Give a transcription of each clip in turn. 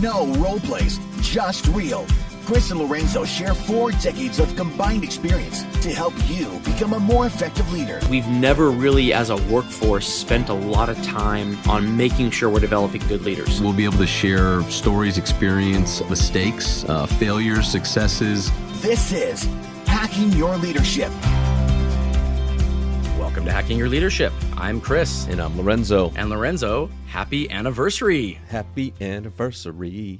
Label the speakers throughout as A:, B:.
A: No role plays, just real. Chris and Lorenzo share 4 decades of combined experience to help you become a more effective leader.
B: We've never really, as a workforce, spent a lot of time on making sure we're developing good leaders.
C: We'll be able to share stories, experience, mistakes, failures, successes.
A: This is Hacking Your Leadership.
B: Welcome to Hacking Your Leadership. I'm Chris.
C: And I'm Lorenzo.
B: And Lorenzo, happy anniversary.
C: Happy anniversary.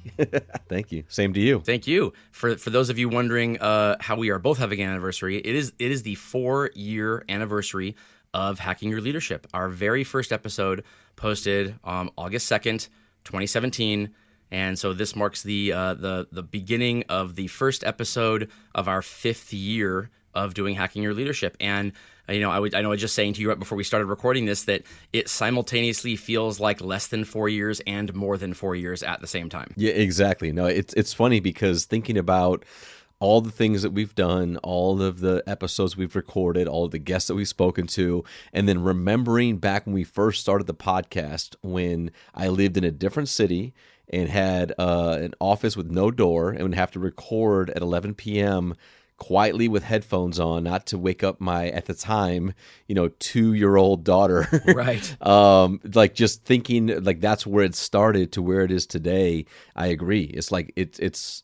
C: Thank you. Same to you.
B: Thank you. For those of you wondering how we are both having an anniversary, it is the 4-year anniversary of Hacking Your Leadership. Our very first episode posted August 2nd, 2017. And so this marks the beginning of the first episode of our 5th year of doing Hacking Your Leadership. And I know I was just saying to you right before we started recording this that it simultaneously feels like less than 4 years and more than 4 years at the same time.
C: Yeah, exactly. No, it's funny because thinking about all the things that we've done, all of the episodes we've recorded, all of the guests that we've spoken to, and then remembering back when we first started the podcast when I lived in a different city and had an office with no door and would have to record at 11 p.m., quietly with headphones on, not to wake up my, at the time, 2-year-old daughter.
B: Right.
C: Like just thinking like that's where it started to where it is today. I agree. It's like it's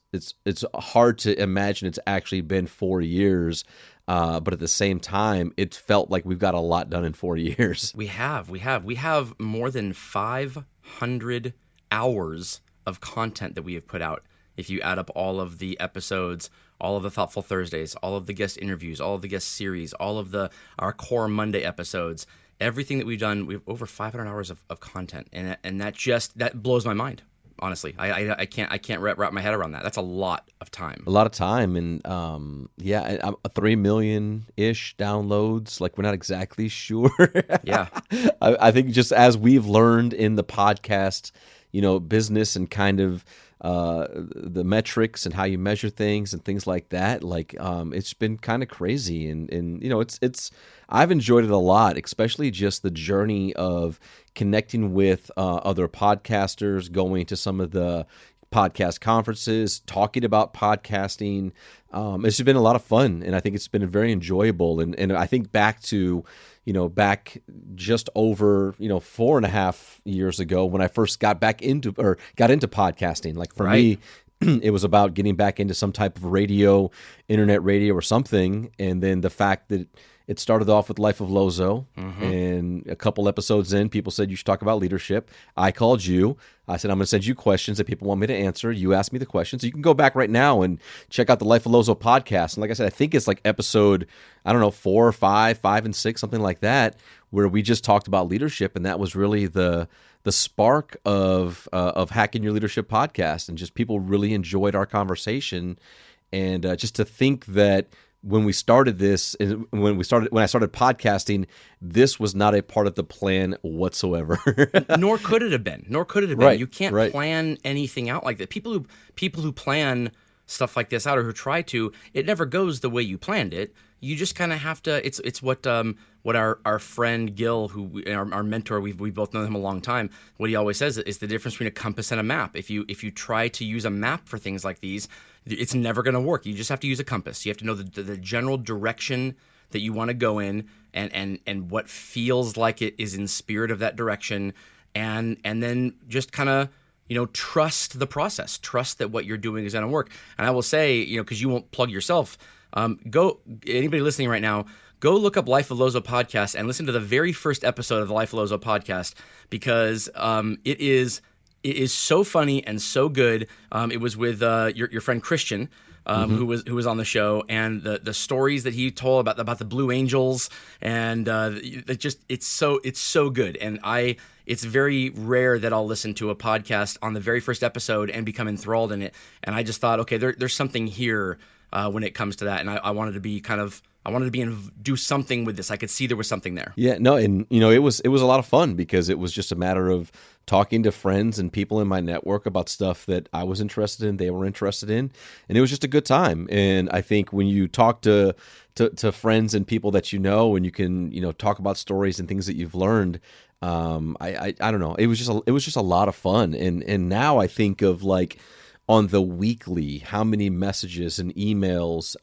C: hard to imagine it's actually been 4 years. But at the same time, it felt like we've got a lot done in 4 years.
B: We have more than 500 hours of content that we have put out. If you add up all of the episodes, all of the Thoughtful Thursdays, all of the guest interviews, all of the guest series, all of our core Monday episodes, everything that we've done, we have over 500 hours of content, and that blows my mind. Honestly, I can't wrap my head around that. That's a lot of time.
C: A lot of time, and 3 million-ish downloads. Like we're not exactly sure.
B: Yeah,
C: I think just as we've learned in the podcast, business and kind of the metrics and how you measure things and things like that. Like it's been kind of crazy, and it's I've enjoyed it a lot, especially just the journey of connecting with other podcasters, going to some of the podcast conferences, talking about podcasting. It's been a lot of fun, and I think it's been very enjoyable. And I think back to back just over 4.5 years ago when I first got into podcasting. Like for me, it was about getting back into some type of radio, internet radio or something, and then the fact that it started off with Life of Lozo, and a couple episodes in, people said you should talk about leadership. I called you. I said, I'm going to send you questions that people want me to answer. You asked me the questions. So you can go back right now and check out the Life of Lozo podcast. And like I said, I think it's like episode, 4 or 5 and 6, something like that, where we just talked about leadership. And that was really the spark of Hacking Your Leadership podcast. And just people really enjoyed our conversation. And just to think that when I started podcasting, this was not a part of the plan whatsoever.
B: Nor could it have been.
C: Right,
B: You can't plan anything out like that. People who plan stuff like this out, or who try to, it never goes the way you planned it. You just kind of have to. It's what our friend Gil, who our mentor, we've both known him a long time. What he always says is the difference between a compass and a map. If you try to use a map for things like these, it's never going to work. You just have to use a compass. You have to know the general direction that you want to go in, and what feels like it is in spirit of that direction, and then just kind of trust the process. Trust that what you're doing is going to work. And I will say, because you won't plug yourself, anybody listening right now, go look up Life of Lozo podcast and listen to the very first episode of the Life of Lozo podcast, because it is so funny and so good. It was with your friend Christian, who was on the show, and the stories that he told about the Blue Angels, and it's so good. And it's very rare that I'll listen to a podcast on the very first episode and become enthralled in it. And I just thought, okay, there's something here when it comes to that, and I wanted to be do something with this. I could see there was something there.
C: Yeah, no, and it was a lot of fun because it was just a matter of talking to friends and people in my network about stuff that I was interested in, they were interested in, and it was just a good time. And I think when you talk to friends and people that and you can talk about stories and things that you've learned, I don't know. It was just a lot of fun. And now I think of like on the weekly, how many messages and emails,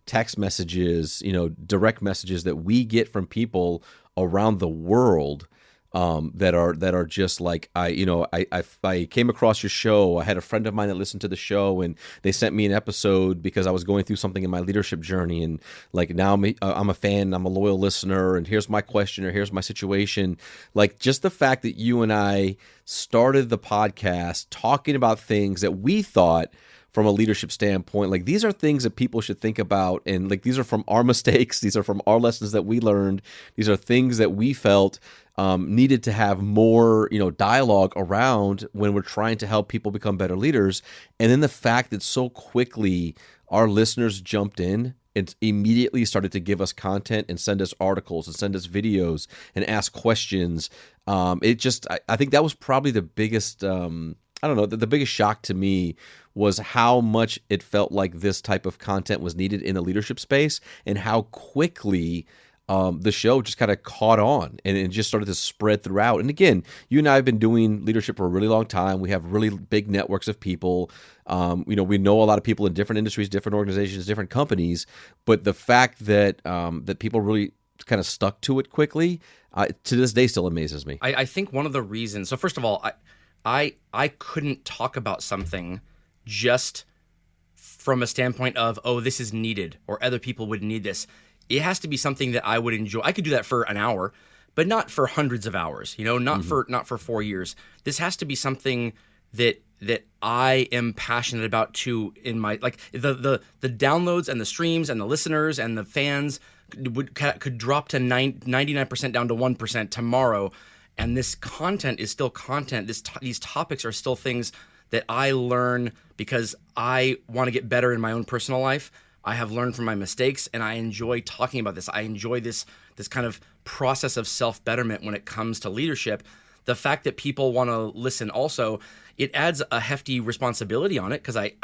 C: text messages, direct messages that we get from people around the world that are just like I came across your show. I had a friend of mine that listened to the show, and they sent me an episode because I was going through something in my leadership journey, and like now I'm a fan, I'm a loyal listener, and here's my question or here's my situation. Like just the fact that you and I started the podcast talking about things that we thought from a leadership standpoint, like these are things that people should think about, and like these are from our mistakes, these are from our lessons that we learned, these are things that we felt needed to have more, dialogue around when we're trying to help people become better leaders. And then the fact that so quickly our listeners jumped in and immediately started to give us content and send us articles and send us videos and ask questions. I think that was probably the biggest, the biggest shock to me was how much it felt like this type of content was needed in the leadership space, and how quickly the show just kind of caught on and it just started to spread throughout. And again, you and I have been doing leadership for a really long time. We have really big networks of people. We know a lot of people in different industries, different organizations, different companies. But the fact that that people really kind of stuck to it quickly, to this day still amazes me.
B: I think one of the reasons, so first of all, I couldn't talk about something just from a standpoint of, oh, this is needed or other people would need this. It has to be something that I would enjoy. I could do that for an hour, but not for hundreds of hours, not for 4 years. This has to be something that I am passionate about too, in my, like the downloads and the streams and the listeners and the fans could drop to 99% down to 1% tomorrow. And this content is still content. These topics are still things that I learn because I want to get better in my own personal life. I have learned from my mistakes, and I enjoy talking about this. I enjoy this kind of process of self-betterment when it comes to leadership. The fact that people want to listen also, it adds a hefty responsibility on it, because I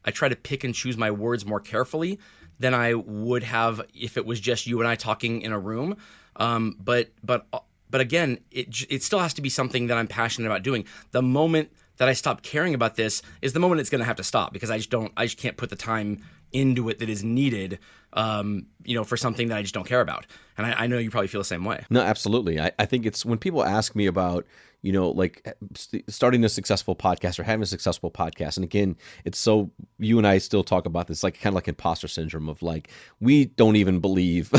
B: try to pick and choose my words more carefully than I would have if it was just you and I talking in a room. But again, it still has to be something that I'm passionate about doing. The moment that I stop caring about this is the moment it's going to have to stop, because I just can't put the time into it that is needed, for something that I just don't care about. And I know you probably feel the same way.
C: No, absolutely. I think it's when people ask me about, starting a successful podcast or having a successful podcast. And again, it's so, you and I still talk about this, like kind of like imposter syndrome of like, we don't even believe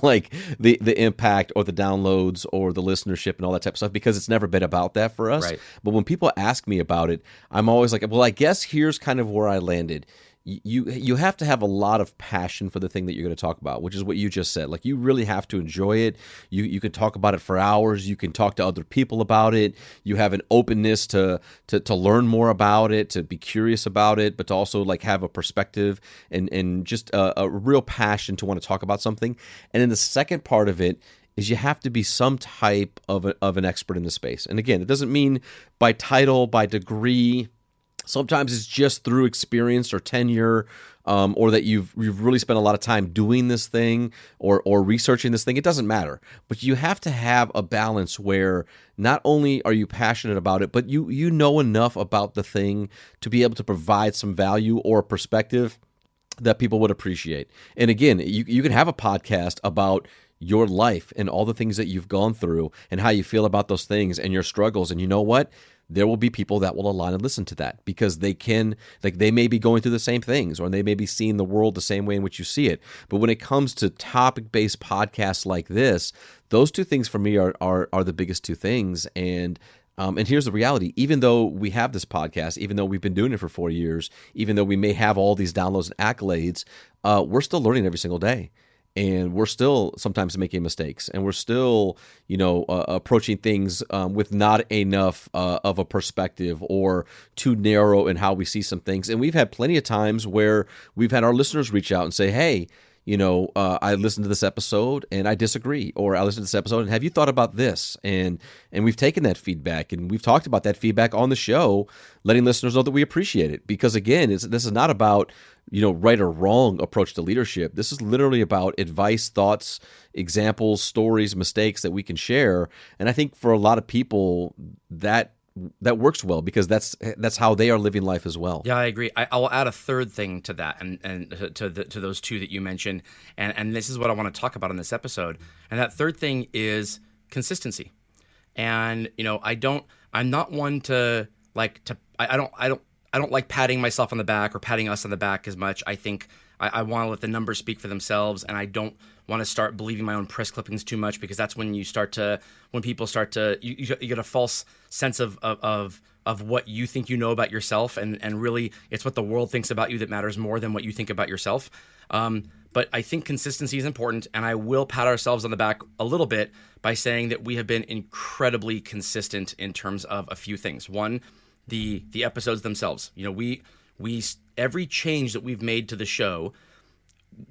C: like the impact or the downloads or the listenership and all that type of stuff, because it's never been about that for us.
B: Right.
C: But when people ask me about it, I'm always like, well, I guess here's kind of where I landed. You have to have a lot of passion for the thing that you're going to talk about, which is what you just said. Like, you really have to enjoy it. You can talk about it for hours. You can talk to other people about it. You have an openness to learn more about it, to be curious about it, but to also like have a perspective and just a real passion to want to talk about something. And then the second part of it is you have to be some type of an expert in the space. And again, it doesn't mean by title, by degree. Sometimes it's just through experience or tenure, or that you've really spent a lot of time doing this thing or researching this thing. It doesn't matter. But you have to have a balance where not only are you passionate about it, but you know enough about the thing to be able to provide some value or perspective that people would appreciate. And again, you can have a podcast about your life and all the things that you've gone through and how you feel about those things and your struggles. And you know what? There will be people that will align and listen to that, because they may be going through the same things, or they may be seeing the world the same way in which you see it. But when it comes to topic-based podcasts like this, those two things for me are the biggest two things. And here's the reality. Even though we have this podcast, even though we've been doing it for 4 years, even though we may have all these downloads and accolades, we're still learning every single day. And we're still sometimes making mistakes, and we're still, approaching things with not enough of a perspective, or too narrow in how we see some things. And we've had plenty of times where we've had our listeners reach out and say, hey, I listened to this episode and I disagree, or I listened to this episode and have you thought about this? And we've taken that feedback and we've talked about that feedback on the show, letting listeners know that we appreciate it. Because again, this is not about right or wrong approach to leadership. This is literally about advice, thoughts, examples, stories, mistakes that we can share. And I think for a lot of people that works well because that's how they are living life as well.
B: Yeah, I agree. I will add a third thing to that, and to those two that you mentioned, and this is what I want to talk about in this episode. And that third thing is consistency. And I'm not one to I don't like patting myself on the back or patting us on the back as much. I think I want to let the numbers speak for themselves, and I don't want to start believing my own press clippings too much, because that's when people start to you get a false sense of what you think you know about yourself, and really it's what the world thinks about you that matters more than what you think about yourself. But I think consistency is important, and I will pat ourselves on the back a little bit by saying that we have been incredibly consistent in terms of a few things. One, the episodes themselves. We every change that we've made to the show,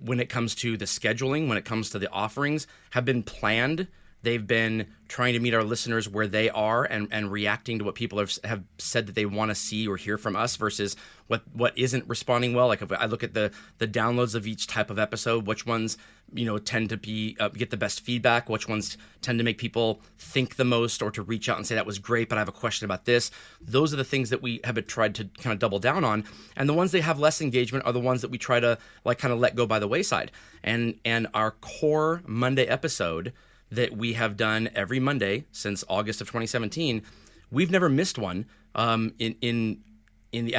B: when it comes to the scheduling, when it comes to the offerings, have been planned. They've been trying to meet our listeners where they are and reacting to what people have said that they want to see or hear from us versus what isn't responding well. Like if I look at the downloads of each type of episode, which ones tend to be get the best feedback, which ones tend to make people think the most or to reach out and say that was great, but I have a question about this. Those are the things that we have tried to kind of double down on, and the ones that have less engagement are the ones that we try to kind of let go by the wayside. And our core Monday episode that we have done every Monday since August of 2017, we've never missed one. At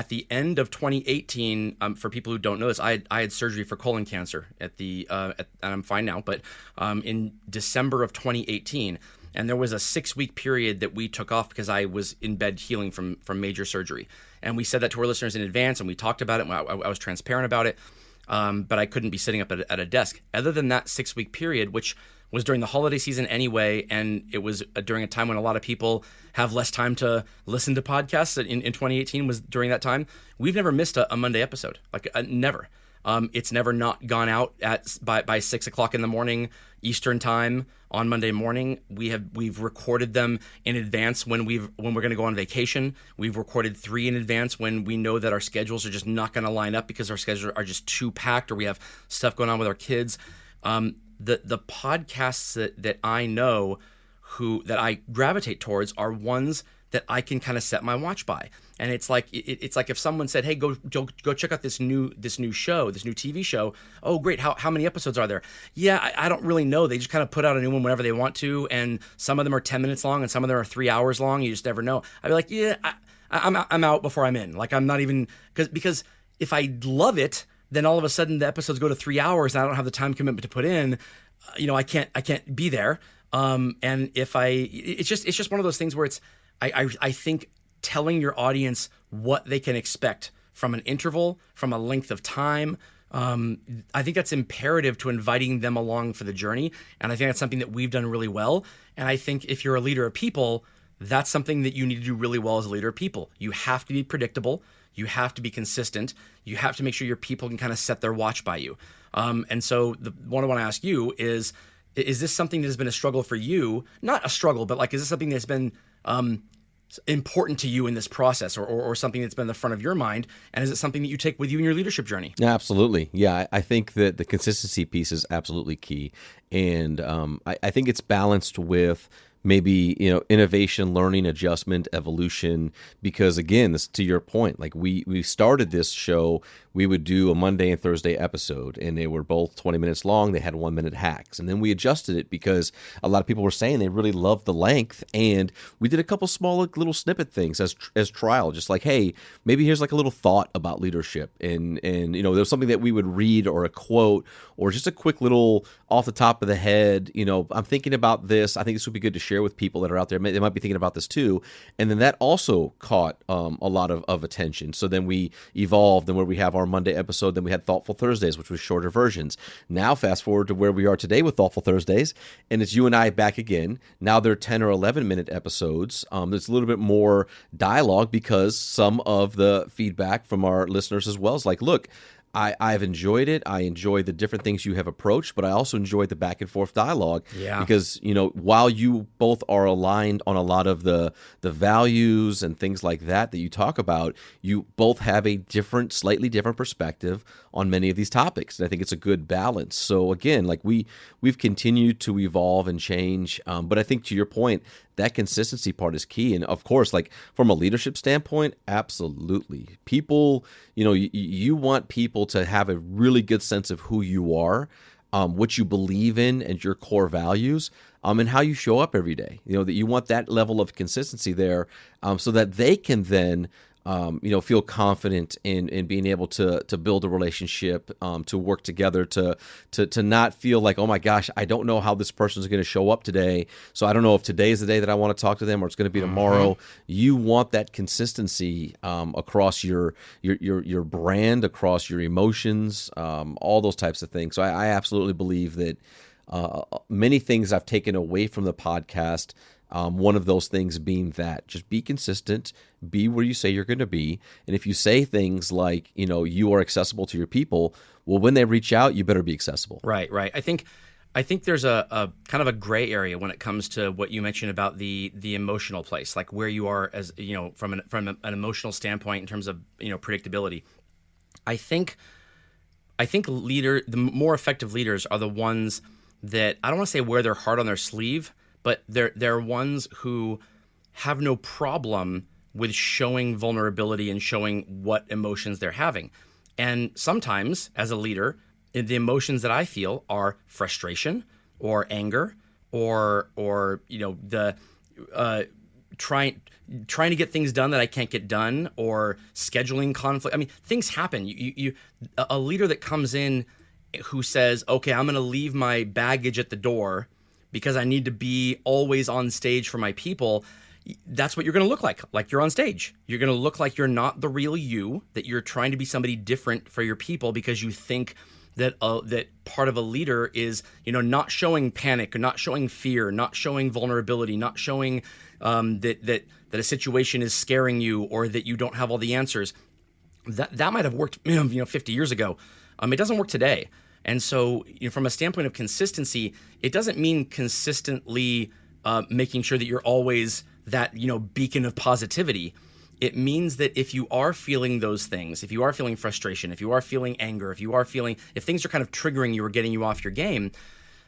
B: the end of 2018, for people who don't know this, I had surgery for colon cancer and I'm fine now. But in December of 2018, and there was a 6-week period that we took off because I was in bed healing from major surgery, and we said that to our listeners in advance, and we talked about it. I was transparent about it, but I couldn't be sitting up at a desk. Other than that 6-week period, which was during the holiday season anyway, and it was during a time when a lot of people have less time to listen to podcasts. In 2018 was during that time. We've never missed a Monday episode, never. It's never not gone out by 6:00 in the morning Eastern time on Monday morning. We've recorded them in advance when we're going to go on vacation. We've recorded 3 in advance when we know that our schedules are just not going to line up because our schedules are just too packed or we have stuff going on with our kids. The podcasts that I know that I gravitate towards are ones that I can kind of set my watch by. And it's like if someone said, "Hey, go check out this new show, this new TV show." Oh, great! How many episodes are there? Yeah, I don't really know. They just kind of put out a new one whenever they want to, and some of them are 10 minutes long, and some of them are 3 hours long. You just never know. I'd be like, yeah, I'm out before I'm in. Like I'm not even because if I love it, then all of a sudden the episodes go to 3 hours and I don't have the time commitment to put in. I can't be there. And it's just one of those things where I think telling your audience what they can expect from an interval, from a length of time, I think that's imperative to inviting them along for the journey. And I think that's something that we've done really well. And I think if you're a leader of people, that's something that you need to do really well as a leader of people. You have to be predictable. You have to be consistent. You have to make sure your people can kind of set their watch by you. And so the one I want to ask you is this something that has been a struggle for you? Not a struggle, but is this something that's been important to you in this process or something that's been in the front of your mind? And is it something that you take with you in your leadership journey?
C: Yeah, absolutely. Yeah, I think that the consistency piece is absolutely key. And I think it's balanced with maybe, innovation, learning, adjustment, evolution, because again, this to your point, we started this show, we would do a Monday and Thursday episode, and they were both 20 minutes long. They had 1-minute hacks. And then we adjusted it because a lot of people were saying they really loved the length. And we did a couple small little snippet things as trial, just like, hey, maybe here's a little thought about leadership. And there's something that we would read or a quote or just a quick little off the top of the head, I'm thinking about this. I think this would be good to share with people that are out there. They might be thinking about this too. And then that also caught a lot of attention. So then we evolved, and where we have our Monday episode, then we had Thoughtful Thursdays, which was shorter versions. Now fast forward to where we are today with Thoughtful Thursdays, and it's you and I back again. Now they're 10 or 11-minute episodes. There's a little bit more dialogue because some of the feedback from our listeners as well is like, look, I've enjoyed it. I enjoy the different things you have approached, but I also enjoy the back and forth dialogue.
B: Yeah.
C: Because, while you both are aligned on a lot of the values and things like that you talk about, you both have a slightly different perspective on many of these topics. And I think it's a good balance. So again, like we've continued to evolve and change. But I think to your point, that consistency part is key. And of course, like from a leadership standpoint, absolutely. People, you want people to have a really good sense of who you are, what you believe in and your core values, and how you show up every day. That you want that level of consistency there, so that they can then feel confident in being able to build a relationship, to work together, to not feel like, oh my gosh, I don't know how this person is going to show up today, so I don't know if today is the day that I want to talk to them or it's going to be tomorrow. You want that consistency across your brand, across your emotions, all those types of things. So I absolutely believe that many things I've taken away from the podcast. One of those things being that just be consistent, be where you say you're going to be. And if you say things like, you are accessible to your people, well, when they reach out, you better be accessible.
B: Right. I think there's a kind of a gray area when it comes to what you mentioned about the emotional place, like where you are as, from an emotional standpoint in terms of, predictability. I think the more effective leaders are the ones that, I don't want to say wear their heart on their sleeve, but they're ones who have no problem with showing vulnerability and showing what emotions they're having. And sometimes, as a leader, the emotions that I feel are frustration or anger or the trying to get things done that I can't get done, or scheduling conflict. I mean, things happen. A leader that comes in who says, "Okay, I'm going to leave my baggage at the door because I need to be always on stage for my people," that's what you're going to look like you're on stage. You're going to look like you're not the real you, that you're trying to be somebody different for your people because you think that that part of a leader is, not showing panic, not showing fear, not showing vulnerability, not showing that a situation is scaring you or that you don't have all the answers. That might have worked 50 years ago. It doesn't work today. And so, from a standpoint of consistency, it doesn't mean consistently making sure that you're always that, beacon of positivity. It means that if you are feeling those things, if you are feeling frustration, if you are feeling anger, if things are kind of triggering you or getting you off your game,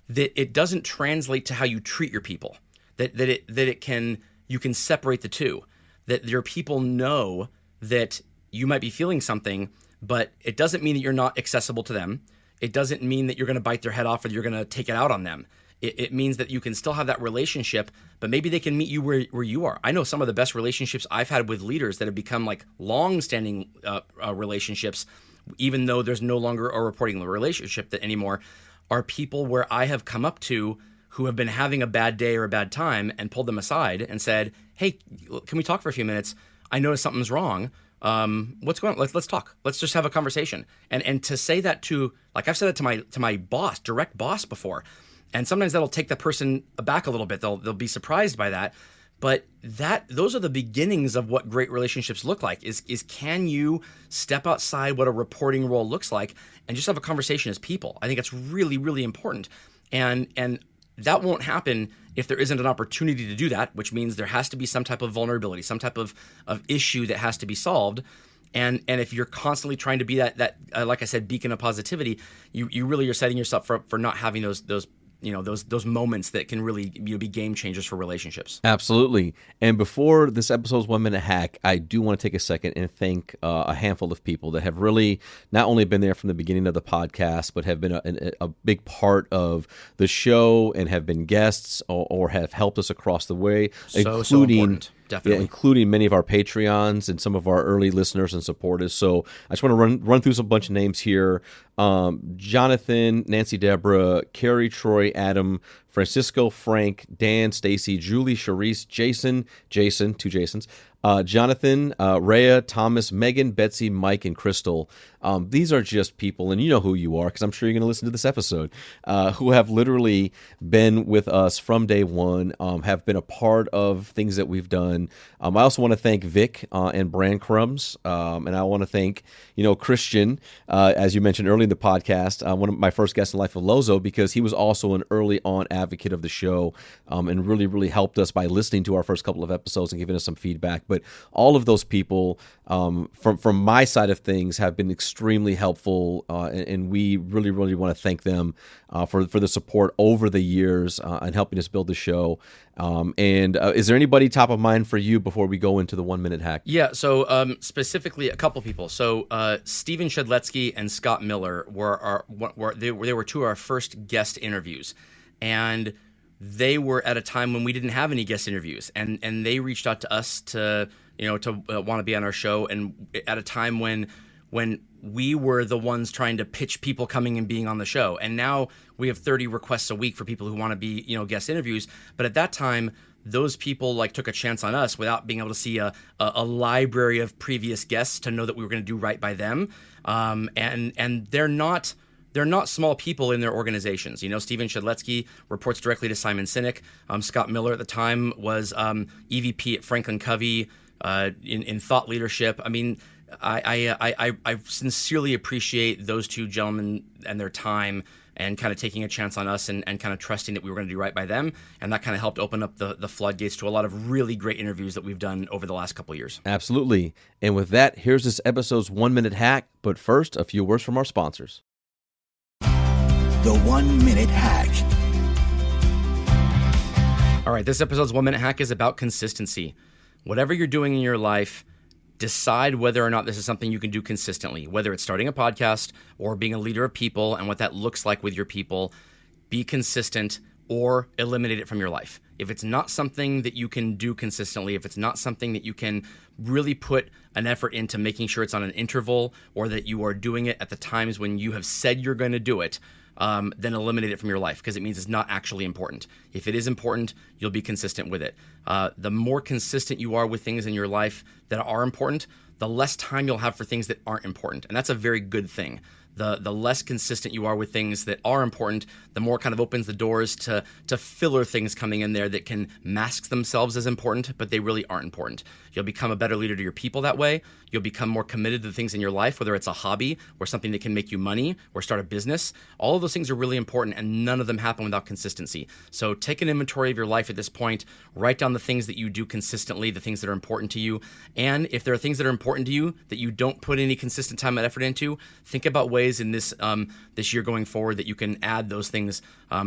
B: that it doesn't translate to how you treat your people. You can separate the two. That your people know that you might be feeling something, but it doesn't mean that you're not accessible to them. It doesn't mean that you're going to bite their head off or you're going to take it out on them. It means that you can still have that relationship, but maybe they can meet you where you are. I know some of the best relationships I've had with leaders that have become like long-standing relationships, even though there's no longer a reporting relationship that anymore, are people where I have come up to who have been having a bad day or a bad time and pulled them aside and said, "Hey, can we talk for a few minutes? I noticed something's wrong. What's going on? Let's talk. Let's just have a conversation." And to say that to, like I've said it to my boss, direct boss before, and sometimes that'll take the person aback a little bit. They'll be surprised by that. But those are the beginnings of what great relationships look like. Is can you step outside what a reporting role looks like and just have a conversation as people? I think it's really, really important. And that won't happen if there isn't an opportunity to do that, which means there has to be some type of vulnerability, some type of issue that has to be solved. And if you're constantly trying to be that like I said, beacon of positivity, you really are setting yourself for not having those moments that can really be game changers for relationships.
C: Absolutely. And before this episode's 1 minute hack, I do want to take a second and thank a handful of people that have really not only been there from the beginning of the podcast, but have been a big part of the show and have been guests or have helped us across the way,
B: So important. Definitely.
C: Yeah, including many of our Patreons and some of our early listeners and supporters. So I just want to run through some bunch of names here. Jonathan, Nancy, Deborah, Carrie, Troy, Adam, Francisco, Frank, Dan, Stacy, Julie, Charisse, Jason, two Jasons, Jonathan, Rhea, Thomas, Megan, Betsy, Mike, and Crystal. These are just people, and you know who you are because I'm sure you're going to listen to this episode, who have literally been with us from day one, have been a part of things that we've done. I also want to thank Vic and Brand Crumbs, and I want to thank, Christian, as you mentioned earlier in the podcast, one of my first guests in life of Lozo, because he was also an early on advocate of the show, and really, really helped us by listening to our first couple of episodes and giving us some feedback. But all of those people, from my side of things, have been extremely helpful, and we really, really want to thank them for the support over the years and helping us build the show. And is there anybody top of mind for you before we go into the 1 minute hack?
B: Yeah, so specifically a couple people. So Steven Shedletsky and Scott Miller were two of our first guest interviews, and they were at a time when we didn't have any guest interviews, and they reached out to us to want to be on our show, and at a time when we were the ones trying to pitch people coming and being on the show. And now we have 30 requests a week for people who want to be, guest interviews. But at that time, those people took a chance on us without being able to see a library of previous guests to know that we were going to do right by them. And they're not small people in their organizations. Steven Shedletsky reports directly to Simon Sinek. Scott Miller at the time was EVP at Franklin Covey in thought leadership. I mean, I sincerely appreciate those two gentlemen and their time and kind of taking a chance on us and kind of trusting that we were going to do right by them. And that kind of helped open up the floodgates to a lot of really great interviews that we've done over the last couple of years.
C: Absolutely. And with that, here's this episode's 1 minute hack. But first, a few words from our sponsors.
A: The 1 minute hack.
B: All right, this episode's 1 minute hack is about consistency. Whatever you're doing in your life, decide whether or not this is something you can do consistently, whether it's starting a podcast or being a leader of people and what that looks like with your people. Be consistent or eliminate it from your life. If it's not something that you can do consistently, if it's not something that you can really put an effort into making sure it's on an interval or that you are doing it at the times when you have said you're going to do it, then eliminate it from your life because it means it's not actually important. If it is important, you'll be consistent with it. The more consistent you are with things in your life that are important, the less time you'll have for things that aren't important. And that's a very good thing. The less consistent you are with things that are important, the more kind of opens the doors to filler things coming in there that can mask themselves as important, but they really aren't important. You'll become a better leader to your people that way. You'll become more committed to the things in your life, whether it's a hobby or something that can make you money or start a business. All of those things are really important, and none of them happen without consistency. So take an inventory of your life at this point. Write down the things that you do consistently, the things that are important to you. And if there are things that are important to you that you don't put any consistent time and effort into, think about ways in this year going forward that you can add those things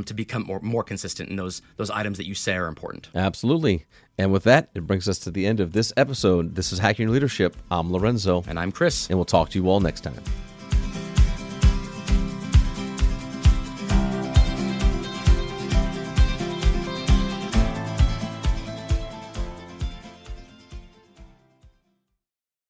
B: to become more consistent in those items that you say are important.
C: Absolutely. And with that, it brings us to the end of this episode. This is Hacking Your Leadership. I'm Lorenzo.
B: And I'm Chris.
C: And we'll talk to you all next time.